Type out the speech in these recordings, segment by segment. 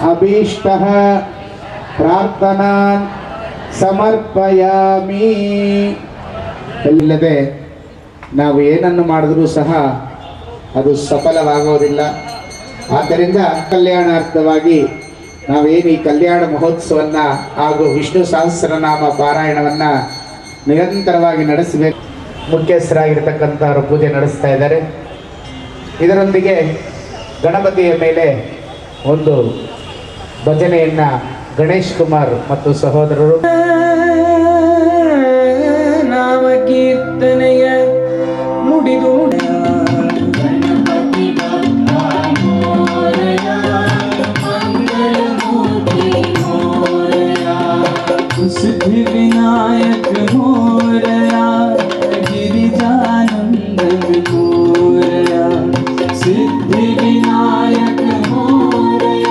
ಅಭೀಷ್ಟಃ ಪ್ರಾರ್ಥನಾನ್ ಸಮರ್ಪಯಾಮಿ. ಇಲ್ಲದೆ ನಾವು ಏನನ್ನು ಮಾಡಿದ್ರೂ ಸಹ ಅದು ಸಫಲವಾಗೋದಿಲ್ಲ. ಆದ್ದರಿಂದ ಕಲ್ಯಾಣಾರ್ಥವಾಗಿ ನಾವೇನು ಈ ಕಲ್ಯಾಣ ಮಹೋತ್ಸವವನ್ನು ಹಾಗೂ ವಿಷ್ಣು ಸಹಸ್ರನಾಮ ಪಾರಾಯಣವನ್ನು ನಿರಂತರವಾಗಿ ನಡೆಸಬೇಕು. ಮುಖ್ಯಸ್ಥರಾಗಿರ್ತಕ್ಕಂಥವರು ಪೂಜೆ ನಡೆಸ್ತಾ ಇದ್ದಾರೆ. ಇದರೊಂದಿಗೆ ಗಣಪತಿಯ ಮೇಲೆ ಒಂದು ಭಜನೆಯನ್ನ ಗಣೇಶ್ ಕುಮಾರ್ ಮತ್ತು ಸಹೋದರರು ನಾಮ ಕೀರ್ತನೆಯ ನುಡಿದು ಸಿದ್ಧಿ ವಿನಾಯಕ ಮೋರಯ ಗಿರಿಜಾನಂದ ಮೋರಯ ಸಿದ್ಧಿ ವಿನಾಯಕ ಮೋರಯ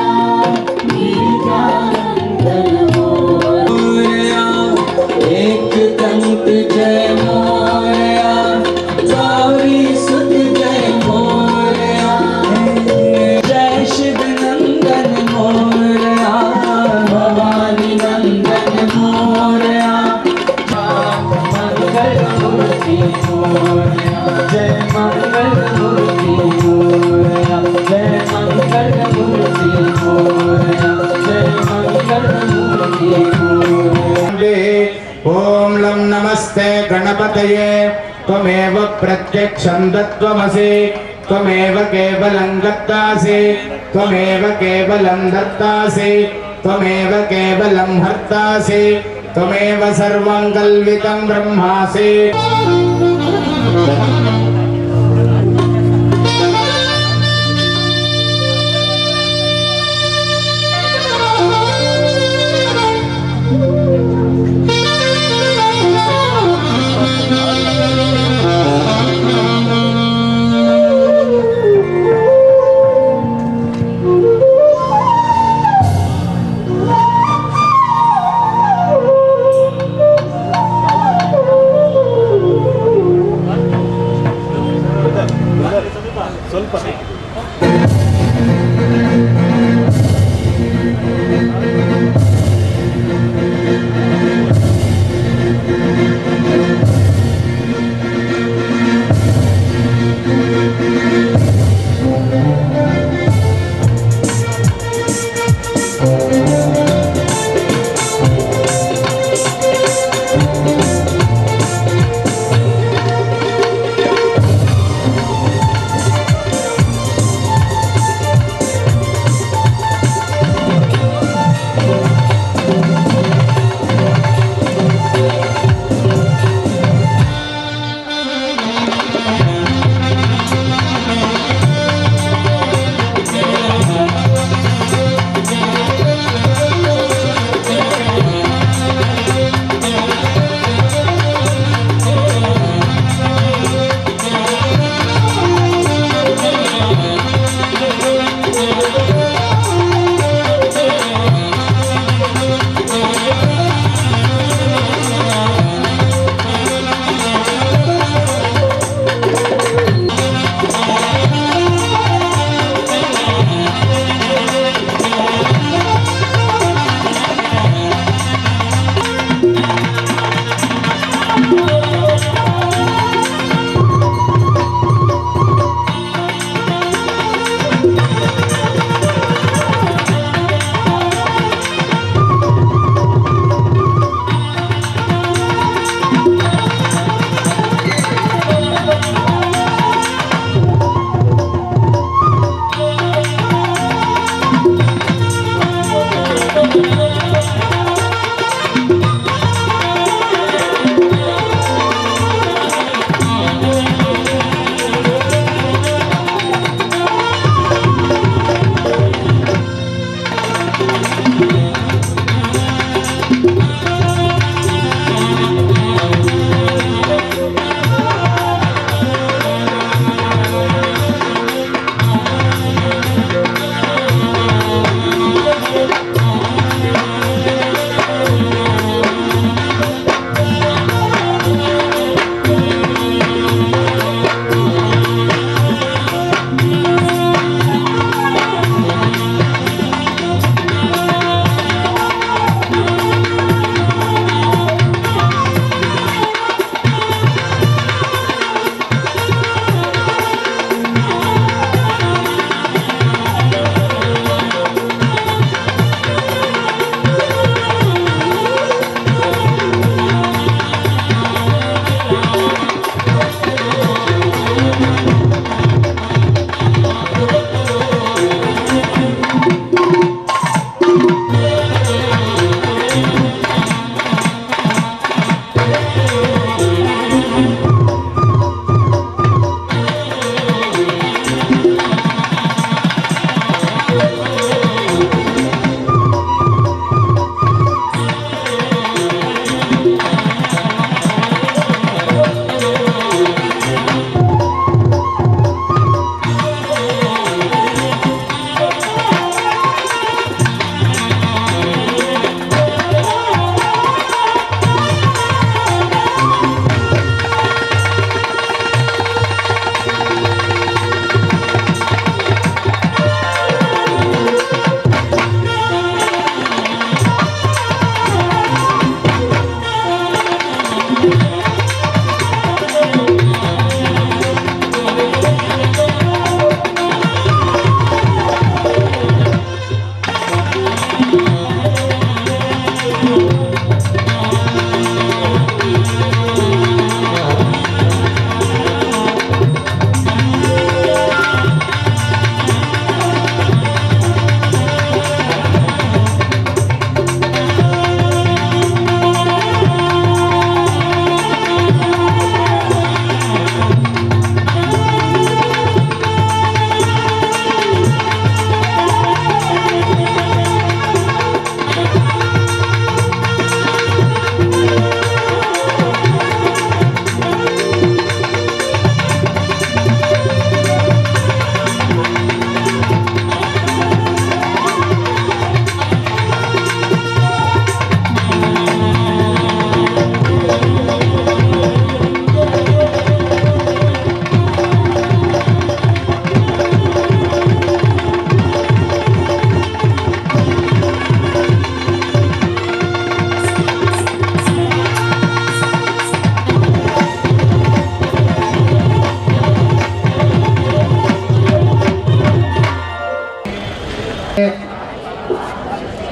ಗಿರಿಜಾನಂದ ಮೋರಯ एक कंठ जय मोरया गौरी सुत जय मोरया जय शिव नंदन मोरया भवानी नंदन मोरया मंगल मूर्ति मोरया जय मंगल मूर्ति मोरया जय मंगल मूर्ति मोरया जय मंगल मूर्ति मोरया. ओम लम नमस्ते गणपतये त्वमेव प्रत्यक्षं तत्त्वमसि त्वमेव केवलं दत्तासि त्वमेव केवलं दत्तासि त्वमेव केवलं हर्तासि त्वमेव सर्वं कल्वितं ब्रह्मासि.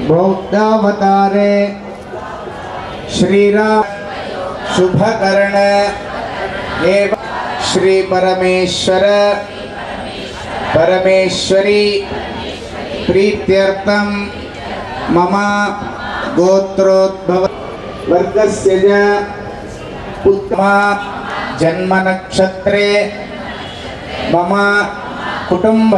बौद्धावतारे श्रीराम शुभकर्ण एवं श्री परमेश्वर परमेश्वरी प्रीत्यर्थं मम गोत्रोद्भव वर्गस्य च उत्तम जन्म नक्षत्रे मम कुटुंब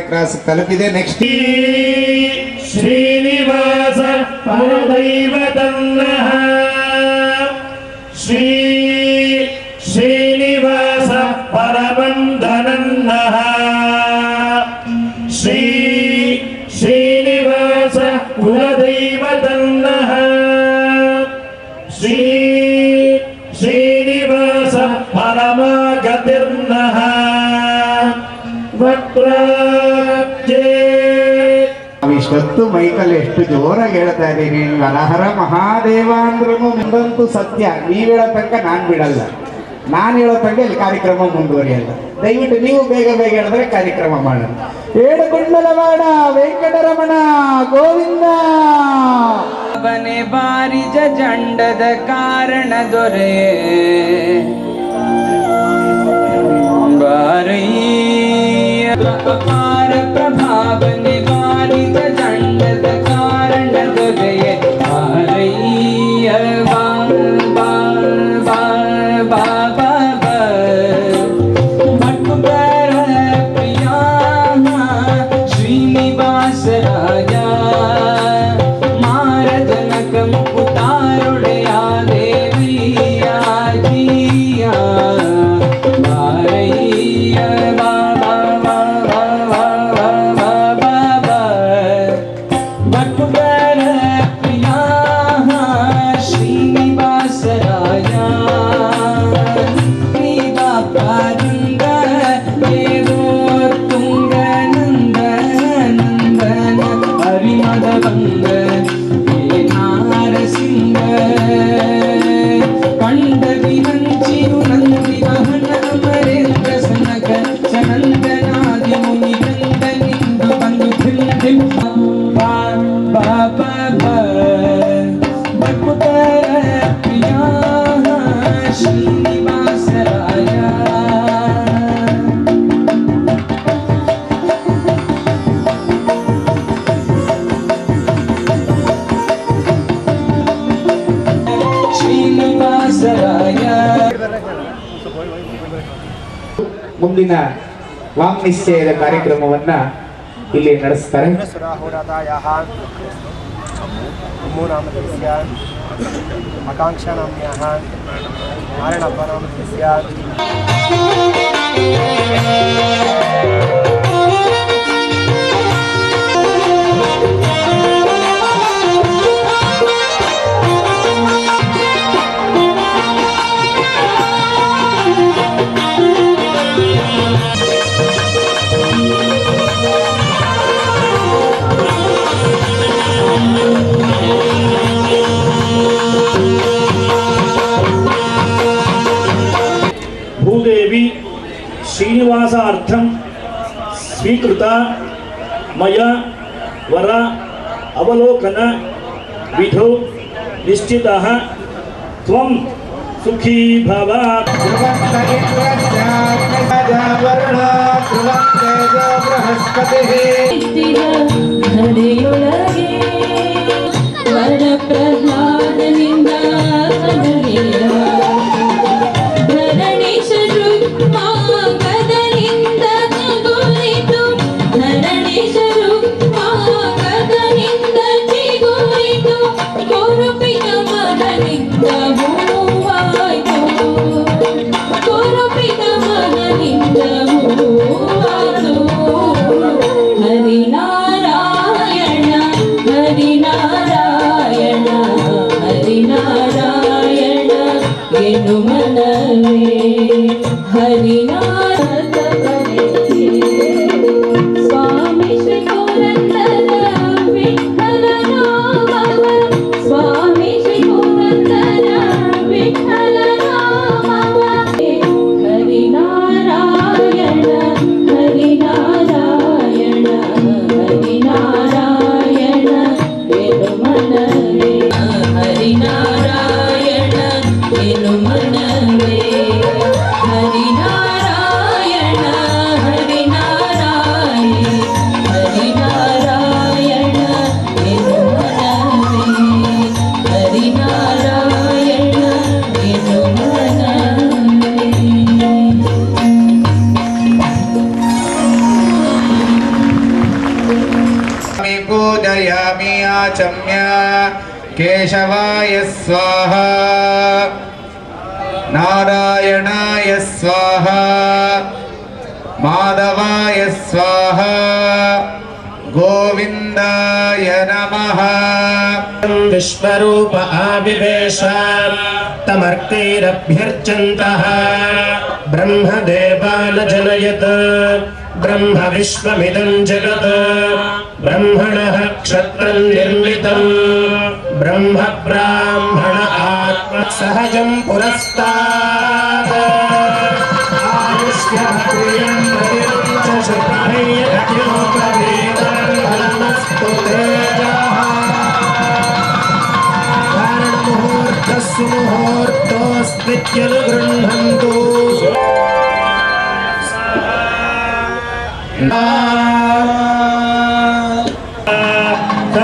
ಕ್ರಾಸ್ ತಲುಪಿದೆ. ನೆಕ್ಸ್ಟ್ ಶ್ರೀನಿವಾಸ ಪರದೈವತನ್ನಃ ಶ್ರೀನಿವಾಸ ಪರವಂದನನ್ನಃ ಶ್ರೀನಿವಾಸ ಕುಲದೈವತನ್ನಃ ಶ್ರೀನಿವಾಸ ಪರಮಗತಿರ್ನಃ ಇಷ್ಟೊತ್ತು ಮೈಕಲ್ಲಿ ಎಷ್ಟು ಜೋರಾಗಿ ಹೇಳ್ತಾ ಇದ್ದೀನಿ. ಹರಹರ ಮಹಾದೇವ ಅಂದ್ರೂ ಮುಂದಂತೂ ಸತ್ಯ. ನೀವು ಹೇಳೋ ತನಕ ನಾನು ಬಿಡಲ್ಲ, ನಾನು ಹೇಳೋ ತನಕ ಇಲ್ಲಿ ಕಾರ್ಯಕ್ರಮ ಮುಂದುವರಿಯಲ್ಲ. ದಯವಿಟ್ಟು ನೀವು ಬೇಗ ಬೇಗ ಹೇಳಿದ್ರೆ ಕಾರ್ಯಕ್ರಮ ಮಾಡೋಣ. ಏಡುಗೊಂಡಲವಾಡ ವೆಂಕಟರಮಣ ಗೋವಿಂದ. ಬನೆ ಬಾರಿಜ ಜಂಡದ ಕಾರಣ ದೊರೆ ಅಪಾರ ಪ್ರಭಾವನೆ ಬಾರಿದ ದಂಡದ ಕಾರಣ ದೊರೆಯೇ ಬಾರಯ್ಯ ಬಾ ಬಾ ಬಾ ಬಾ ಬಾ ಬಾ ಭಟ್ಕರ ಪ್ರಿಯ ಶ್ರೀನಿವಾಸ ರಾಜ ಮಾರಜನಕಂ ಉತಾರುಡೆಯ ದೇವಿಯ ಜಿಯ ಬಾರಯ್ಯ ಬಾ ಮುಂದಿನ ವಾಂಗ್ನಿಶ್ಚಯದ ಕಾರ್ಯಕ್ರಮವನ್ನ ಇಲ್ಲಿ ನಡೆಸ್ತಾರೆ. ಆಕಾಂಕ್ಷಾ ನಾಮ್ಯಾಃ ನಾರಾಯಣಪ್ಪ ನಾಮಧೇಯಸ್ಯ भूदेवी श्रीनिवासार्थं स्वीकृता मया वर अवलोकन विधौ निश्चितः त्वं सुखी भव. ರಾಜವರ್ಣ ಧ್ರುವಂ ತೇಜೋ ಬೃಹಸ್ಪತಿಃ ಹರಿಯೊಳಗೆ ವರ ಪ್ರಹ್ಲಾದನಿಂದ ಧರಣೀಶರು ಮಾಗದನಿಂದ ಚಿಗುರಿತು ಧರಣೀಶರು ಮಾಗದನಿಂದ ಚಿಗುರಿತು ಕುರುಪಿನ ಮಗನಿಂದ ಹೂವಾಯ್ತು ಕುರುಪಿನ ಮಗನಿಂದ ಹೂವಾಯ್ತು ಹರಿನಾರಾಯಣ ಹರಿನಾರಾಯಣ ಹರಿನಾರಾಯಣ ಎನ್ನು ಮನವೇ ಹರಿನಾರಾಯಣ ಸ್ವಾಮಿ ಶ್ರೀ ಪುರಂದರ ವಿಠಲ ನಾಮವ ಸ್ವಾಮಿ ಶ್ರೀ ಪುರಂದರ ವಿಠಲ ನಾಮವ ಹರಿನಾರಾಯಣ ಹರಿನಾರಾಯಣ ಹರಿನಾರಾಯಣ ಎನು ಮನವೇ ಹರಿನಾರಾಯಣ ಎನು ಮನವೇ ಹರಿನಾರಾಯಣ ಹರಿನಾರಾಯಣ ಎನು ಮನವೇ ಹರಿನಾರಾಯಣ ಎನು ಮನವೇ पूजयामि आचम्य केशवाय स्वाहा नारायणाय स्वाहा माधवाय स्वाहा गोविन्दाय नमः विश्वरूप आविवेश तमर्कैरभ्यर्चन्तः ब्रह्मदेवान् जनयत् ब्रह्म विश्वमिदं जगत् ब्रह्मणः क्षत्रं निर्मितं ब्रह्म ब्राह्मण आत्म सहजं पुरस्तात् आयुष्यः प्रियं प्रतिं च श्रुतैरखिलोपवेदं फलमस्तु तेजः कारणमुहूर्तस्सु मुहूर्तोऽस्मित्यनुगृह्णन्तु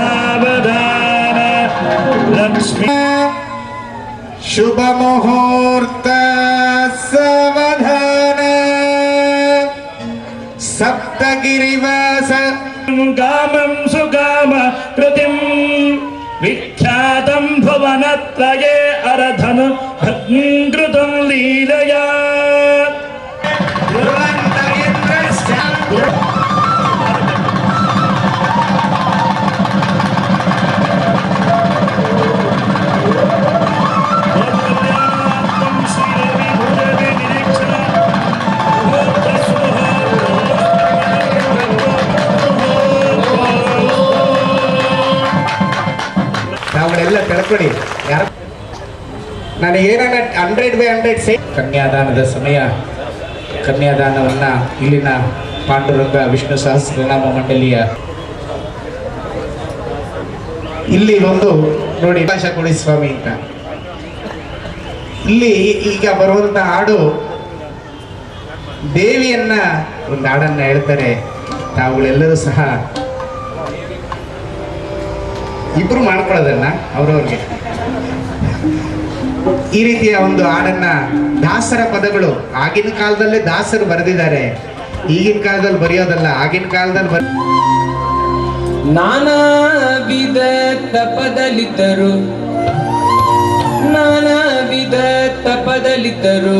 सावधान लक्ष्मी शुभ मुहूर्त सावधान सप्तगिरिवास कामं सुकाम कृतिं विख्यातं भुवनत्रये अरधन कृतं लीलया ನಾವುಗಳೆಲ್ಲ ತಿಳ್ಕೊಳ್ಳಿ ಯಾರು ನನಗೇನ 100/100 ಸೇ ಕನ್ಯಾದಾನದ ಸಮಯ ಕನ್ಯಾದಾನವನ್ನ ಇಲ್ಲಿನ ಪಾಂಡುರಂಗ ವಿಷ್ಣು ಸಹಸ್ರನಾಮ ಮಂಡಳಿಯ ಇಲ್ಲಿ ಒಂದು ನೋಡಿ ಭಾಷ ಕೊಡಿ ಸ್ವಾಮಿ ಅಂತ ಇಲ್ಲಿ ಈಗ ಬರುವಂತ ಹಾಡು ದೇವಿಯನ್ನ ಒಂದು ಹಾಡನ್ನ ಹೇಳ್ತಾರೆ ತಾವುಗಳೆಲ್ಲರೂ ಸಹ ಇಬ್ರು ಮಾಡ್ಕೊಳ್ಳೋದನ್ನ ಅವ್ರವ್ರಿಗೆ ಈ ರೀತಿಯ ಒಂದು ಹಾಡನ್ನ ದಾಸರ ಪದಗಳು ಆಗಿನ ಕಾಲದಲ್ಲೇ ದಾಸರು ಬರೆದಿದ್ದಾರೆ ಈಗಿನ ಕಾಲದಲ್ಲಿ ಬರೆಯೋದಲ್ಲ ಆಗಿನ ಕಾಲದಲ್ಲಿ ನಾನಾ ವಿಧ ತಪದಲಿತರು ನಾನಾ ವಿಧ ತಪದಲಿತರು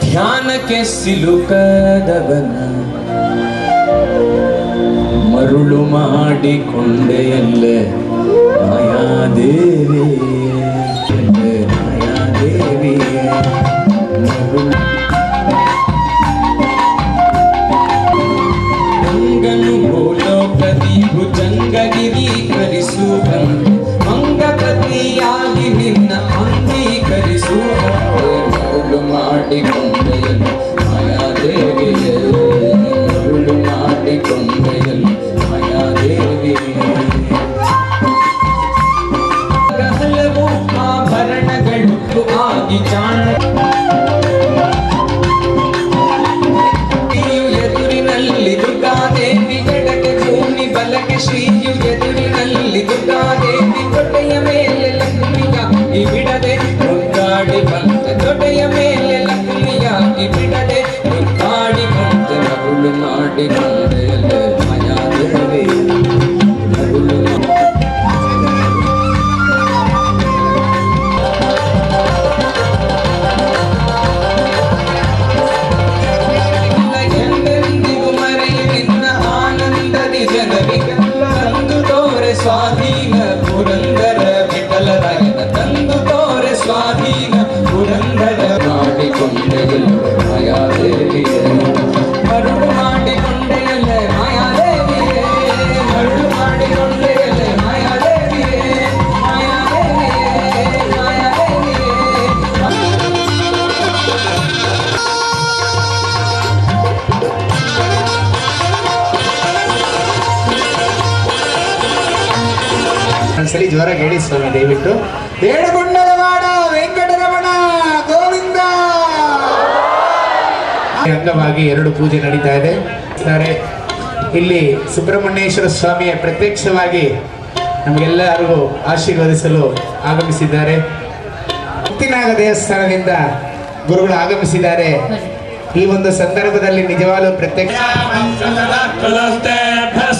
ಧ್ಯಾನಕ್ಕೆ ಸಿಲುಕದವನ ಮರುಳು ಮಾಡಿಕೊಂಡೆಯಲ್ಲೇ ಮಾಯಾದೇವಿ ಮಾಯಾದೇವಿ ಮರುಳು ಗಂಗನು ಭೂಲೋಕದಿ ಭುಜಂಗಗಿರೀಕರಿಸು ಮಂಗಪತಿಯಾಗಿ ನಿನ್ನ ಅಂಗೀಕರಿಸು ಮರುಳು ಮಾಡಿಕೊಂಡೆಯಲ್ಲ ಮಾಯಾದೇವಿಯೇ ಮರುಳು ಮಾಡಿಕೊಂಡೆಯಲ್ಲ ಮಾಯಾದೇವಿ ಹಲವು ಆಭರಣಗಳು ಆಗಿ ಜಾಣ ಒಂದ್ಸಲಿ ಜೋರಾಗಿ ಹೇಳಿ ಸ್ವಾಮಿ ದಯವಿಟ್ಟು. ಬೇಡಗೊಂಡಲವಾಡ ವೆಂಕಟರಮಣ ಗೋವಿಂದ. ಅಂಗವಾಗಿ 2 ಪೂಜೆ ನಡೀತಾ ಇದೆ. ಇಲ್ಲಿ ಸುಬ್ರಹ್ಮಣ್ಯೇಶ್ವರ ಸ್ವಾಮಿಯ ಪ್ರತ್ಯಕ್ಷವಾಗಿ ನಮಗೆಲ್ಲರಿಗೂ ಆಶೀರ್ವದಿಸಲು ಆಗಮಿಸಿದ್ದಾರೆ. ಮುಕ್ತಿನಾಗ ದೇವಸ್ಥಾನದಿಂದ ಗುರುಗಳು ಆಗಮಿಸಿದ್ದಾರೆ. ಈ ಒಂದು ಸಂದರ್ಭದಲ್ಲಿ ನಿಜವಾಗ್ಲೂ ಪ್ರತ್ಯಕ್ಷ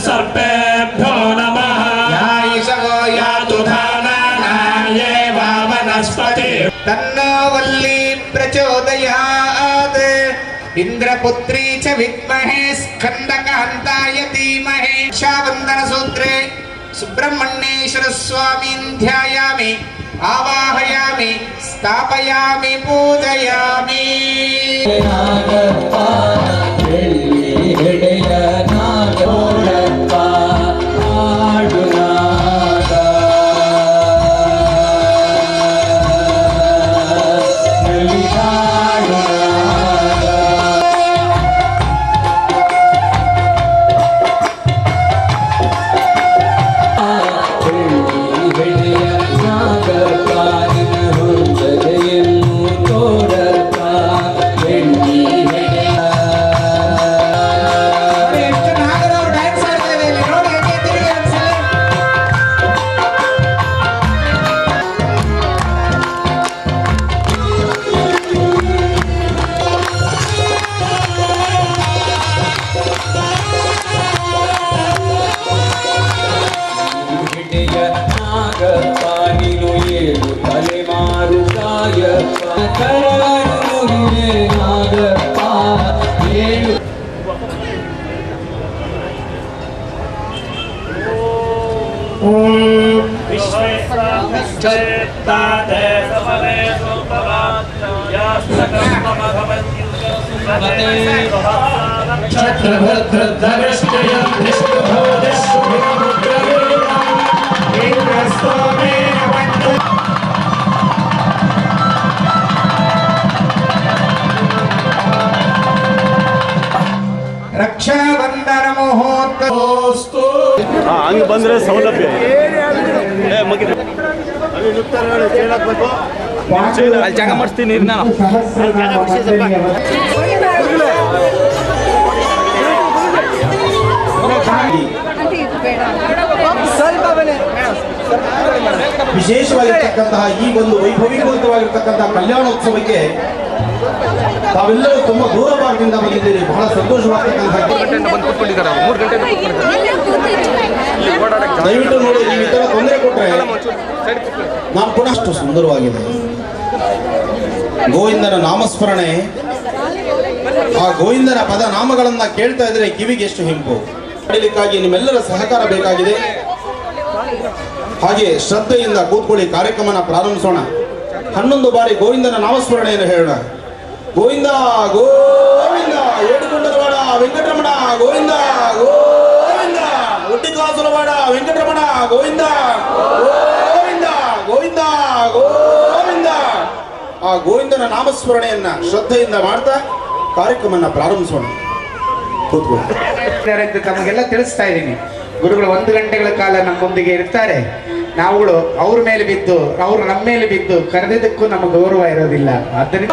ಸರ್ಪೇಭ್ಯೋ ನಮಃ ವನಸ್ಪತಿ ತನ್ನೋ ವಲ್ಲಿ ಪ್ರಚೋದಯಾತ್ ಇಂದ್ರಪುತ್ರಿ ಚ ವಿದ್ಮಹೇ ಸ್ಕಂದಕಾಂತಾಯ ಧೀಮಹಿ. ರಕ್ಷಾಬಂಧನ ಸೂತ್ರೆ ಸುಬ್ರಹ್ಮಣ್ಯೇಶ್ವರ ಸ್ವಾಮೀನ್ ಧ್ಯಾಯಾಮಿ ಆವಾಹಯಾಮಿ ಸ್ಥಾಪಯಾಮಿ ಪೂಜಯಾಮಿ. ನಾಗಪ್ಪ ಬೆಳ್ಳಿ ಹೆಡೆಯ ನಾಗಪ್ಪ ಆಡು ನಾಗ ನಲಿದಾಡು ಎಷ್ಟು ನಾಗರವರು ಡ್ಯಾನ್ಸ್ ಆಡ್ತಾರೆ ಇಲ್ಲಿ ನೋಡಿ, ಎಣ್ಣೆ ತಿರುಗಿ ಒಂದ್ಸಲ. ಹಿಡಿಯ ನಾಗಪ್ಪ ನೀನು ಏಳು ತಲೆಮಾರು ಕಾಯಪ್ಪ ಕರನುಗೆ ನಾಗಪ್ಪ ಏಳು ರಕ್ಷಾಬಂಧನ ಮುಹೂರ್ತ ಹಂಗೆ ಬಂದರೆ ಸೌಲಭ್ಯ ಅಲ್ಲಿ ಜಾಗ ಮಾಡಿಸ್ತೀನಿ ನಾನು. ವಿಶೇಷವಾಗಿರ್ತಕ್ಕಂತಹ ಈ ಒಂದು ವೈಭವೀಕೃತವಾಗಿರ್ತಕ್ಕಂತಹ ಕಲ್ಯಾಣೋತ್ಸವಕ್ಕೆ ತಾವೆಲ್ಲರೂ ತುಂಬಾ ದೂರ ಭಾಗದಿಂದ ಬಂದಿದ್ದೀರಿ. ಬಹಳ ಸಂತೋಷವಾಗ್ತಕ್ಕಂತಹ ದಯವಿಟ್ಟು ನೋಡಿ, ನೀವು ಈ ತರ ತೊಂದರೆ ಕೊಟ್ಟರೆ ನಾನು ಪುನಃ ಅಷ್ಟು ಸುಂದರವಾಗಿದೆ. ಗೋವಿಂದನ ನಾಮಸ್ಮರಣೆ, ಆ ಗೋವಿಂದನ ಪದ ನಾಮಗಳನ್ನ ಕೇಳ್ತಾ ಇದ್ರೆ ಕಿವಿಗೆ ಎಷ್ಟು ಹಿಂಪು. ಮಾಡಲಿಕ್ಕಾಗಿ ನಿಮ್ಮೆಲ್ಲರ ಸಹಕಾರ ಬೇಕಾಗಿದೆ. ಹಾಗೆ ಶ್ರದ್ಧೆಯಿಂದ ಕೂತ್ಕೊಳ್ಳಿ, ಕಾರ್ಯಕ್ರಮನ ಪ್ರಾರಂಭಿಸೋಣ. 11 ಬಾರಿ ಗೋವಿಂದನ ನಾಮಸ್ಮರಣೆಯನ್ನು ಹೇಳೋಣ. ಗೋವಿಂದ ಗೋವಿಂದ ಏಡುಕೊಂಡರವಾಡ ವೆಂಕಟರಮಣ ಗೋವಿಂದ ಗೋವಿಂದ ಒಟ್ಟಿಕಾಸುರವಾಡ ವೆಂಕಟರಮಣ ಗೋವಿಂದ ಗೋವಿಂದ ಗೋವಿಂದ ಗೋವಿಂದ. ಆ ಗೋವಿಂದನ ನಾಮಸ್ಮರಣೆಯನ್ನ ಶ್ರದ್ಧೆಯಿಂದ ಮಾಡ್ತಾ ಕಾರ್ಯಕ್ರಮನ ಪ್ರಾರಂಭಿಸೋಣ. ಅಂತ ತಮಗೆಲ್ಲ ತಿಳಿಸ್ತಾ ಇದ್ದೀನಿ. ಗುರುಗಳು 1 ಗಂಟೆಗಳ ಕಾಲ ನಮ್ಮೊಂದಿಗೆ ಇರ್ತಾರೆ. ನಾವುಗಳು ಅವ್ರ ಮೇಲೆ ಬಿದ್ದು, ಅವ್ರು ನಮ್ಮ ಮೇಲೆ ಬಿದ್ದು ಕರೆದಿದ್ದಕ್ಕೂ ನಮಗೆ ಗೌರವ ಇರೋದಿಲ್ಲ. ಆದ್ದರಿಂದ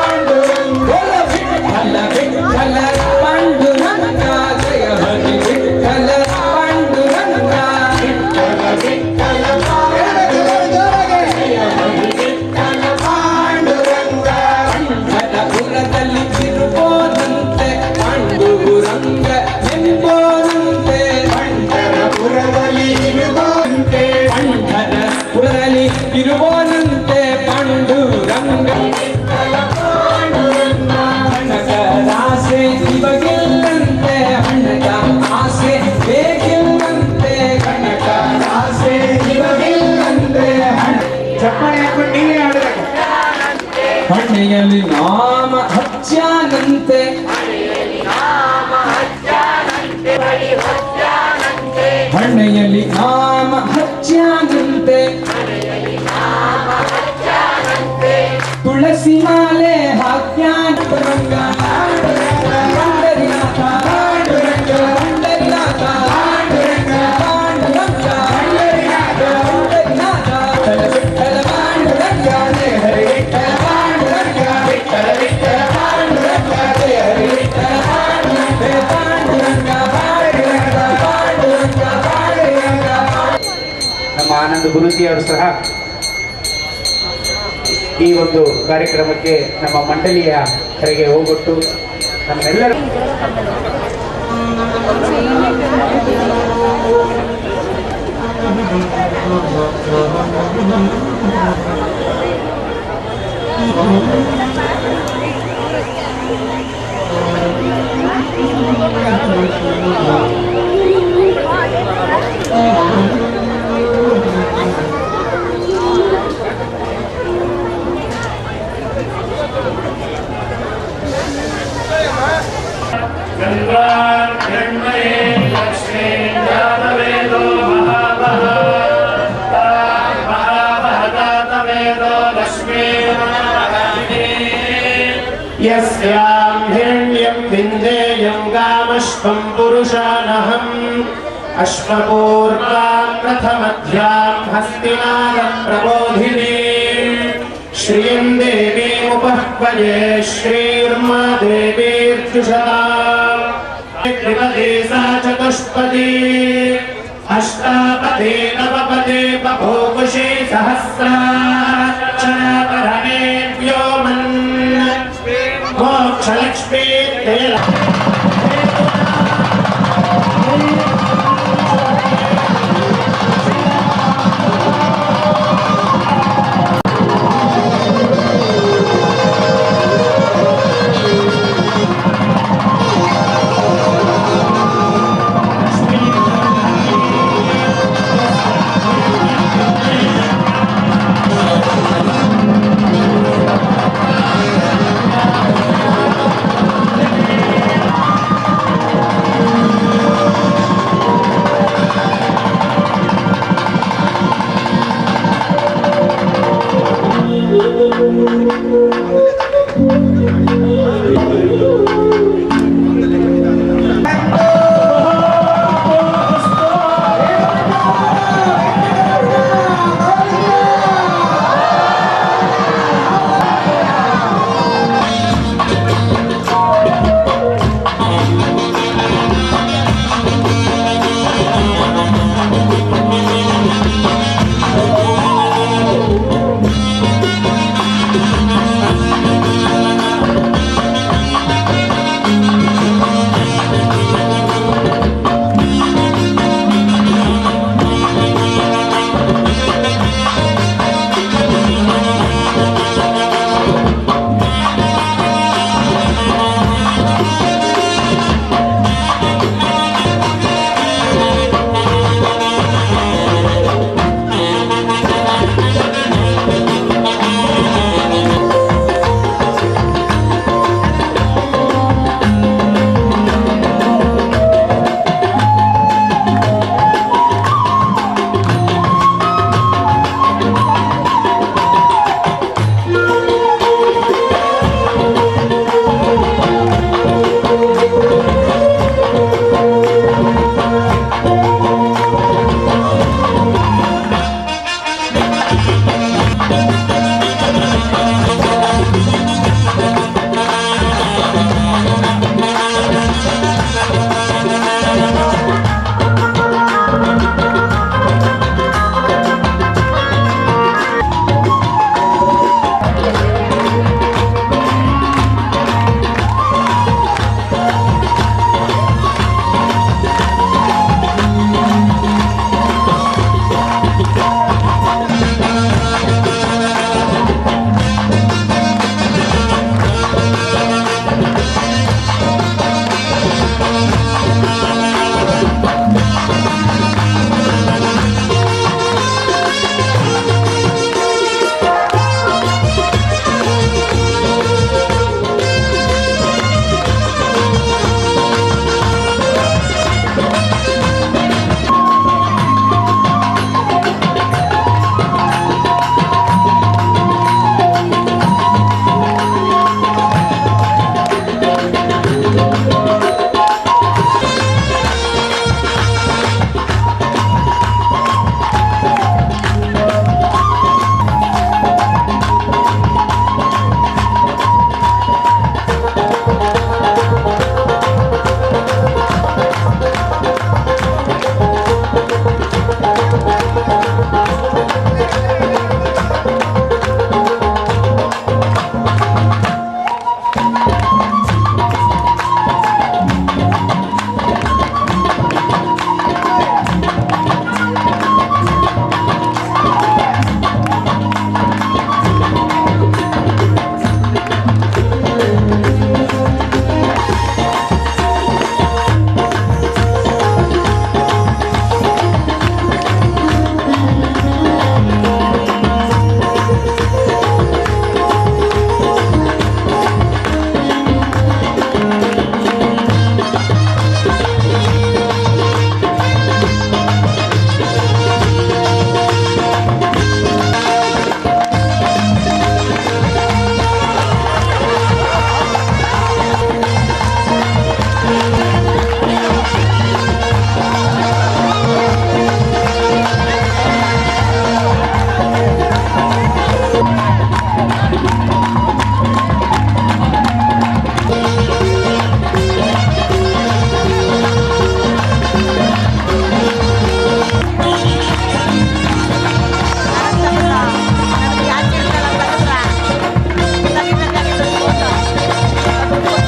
ಇರುವನಂತೆ ಪಾಂಡುರಂಗ ಆಸೆ ಇವಾಗಿಲ್ಲಂತೆ ಹಣ್ಣದ ಆಸೆ ಬೇಕಿಲ್ಲಂತೆ ಕನಕ ಆಸೆ ಇವಾಗಿಲ್ಲಂತೆ ಚಪ್ಪಾಳೆ ಹಾಕೊಂಡು ನೀವೇ ಆಡಬೇಕು. ಹಣ್ಣೆಯಲ್ಲಿ ನಾಮ ಹಚ್ಚಾನಂತೆ ಹಣ್ಣೆಯಲ್ಲಿ ನಾಮ ಹಚ್ಚಾನಂತೆ ತುಳಸಿ ಮಾಲೆ ಹಾಕ್ಯಾನ ರಂಗ ಪಾಂಡರಿನಾಥ ಪಾಂಡುರಂಗ ಪಾಂಡರಿನಾಥ ಪಾಂಡುರಂಗ ಪಾಂಡುರಂಗ ಪಾಂಡರಿನಾಥ ಆನಂದ್ ಗುರೂಜಿಯವರು ಸಹ ಈ ಒಂದು ಕಾರ್ಯಕ್ರಮಕ್ಕೆ ನಮ್ಮ ಮಂಡಳಿಯ ಕರೆಗೆ ಹೋಗೊಟ್ಟು ನಮ್ಮೆಲ್ಲರ यस्यां हिरण्यं विन्देयं गामश्वं पुरुषानहम् अश्वपूर्वां प्रथमध्यां हस्तिनादं प्रबोधिनीं श्रियं देवीमुपह्वये श्रीर्मा देवीर्जुषा त्रिपदी सा चतुष्पदी अष्टापदी नवपदी बभूवुषी सहस्राक्षरपरमे व्योमन् मोक्षलक्ष्मी तेल